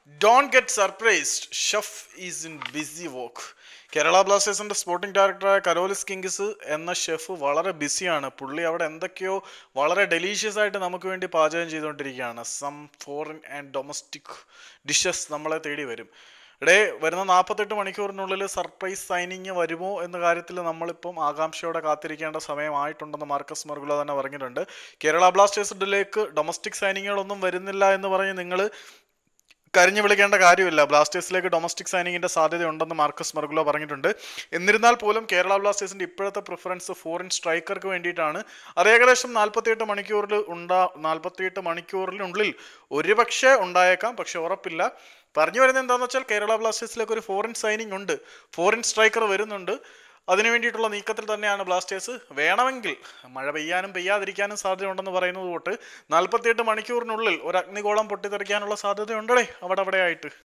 Don't get surprised. Chef is in busy work. Kerala ബ്ലാസ്റ്റേഴ്സിന്റെ sporting ഡയറക്ടറായ Karolis Kings എന്ന chef വളരെ ബിസിയാണ്. പുള്ളി അവിടെ എന്തൊക്കെയോ വളരെ ഡെലീഷ്യസ് ആയിട്ട് നമുക്ക് വേണ്ടി പാചകം ചെയ്തുകൊണ്ടിരിക്കുകയാണ്. Some foreign and domestic dishes നമ്മളെ തേടി വരും. വരുന്ന 48 മണിക്കൂറിനുള്ളിൽ സർപ്രൈസ് സൈനിങ് വരുമോ എന്ന കാര്യത്തിൽ നമ്മളിപ്പം ആകാംക്ഷയോടെ കാത്തിരിക്കേണ്ട സമയമായിട്ടുണ്ടെന്ന് മാർക്കസ് മർഗുല തന്നെ പറഞ്ഞിട്ടുണ്ട്. കേരള ബ്ലാസ്റ്റേഴ്സിലേക്ക് ഡൊമസ്റ്റിക് സൈനിങ്ങുകളൊന്നും വരുന്നില്ല എന്ന് പറഞ്ഞ് നിങ്ങൾ കരിഞ്ഞു വിളിക്കേണ്ട കാര്യമില്ല. ബ്ലാസ്റ്റേഴ്സിലേക്ക് ഡൊമസ്റ്റിക് സൈനിങ്ങിന്റെ സാധ്യത ഉണ്ടെന്ന് മാർക്കസ് മർഗുലോ പറഞ്ഞിട്ടുണ്ട്. എന്നിരുന്നാൽ പോലും കേരള ബ്ലാസ്റ്റേഴ്സിന്റെ ഇപ്പോഴത്തെ പ്രിഫറൻസ് ഫോറിൻ സ്ട്രൈക്കർക്ക് വേണ്ടിയിട്ടാണ്. അത് ഏകദേശം 48 മണിക്കൂറിനുള്ളിൽ ഒരുപക്ഷെ ഉണ്ടായേക്കാം, പക്ഷെ ഉറപ്പില്ല. പറഞ്ഞു വരുന്നത് എന്താണെന്ന് വെച്ചാൽ കേരള ബ്ലാസ്റ്റേഴ്സിലേക്ക് ഒരു ഫോറിൻ സൈനിങ് ഉണ്ട്, ഫോറിൻ സ്ട്രൈക്കർ വരുന്നുണ്ട്. അതിനു വേണ്ടിയിട്ടുള്ള നീക്കത്തിൽ തന്നെയാണ് ബ്ലാസ്റ്റേഴ്സ്. വേണമെങ്കിൽ മഴ പെയ്യാനും പെയ്യാതിരിക്കാനും സാധ്യതയുണ്ടെന്ന് പറയുന്നത് തൊട്ട് 48 മണിക്കൂറിനുള്ളിൽ ഒരു അഗ്നിഗോളം പൊട്ടിത്തെറിക്കാനുള്ള സാധ്യതയുണ്ടേ അവിടെ ആയിട്ട്.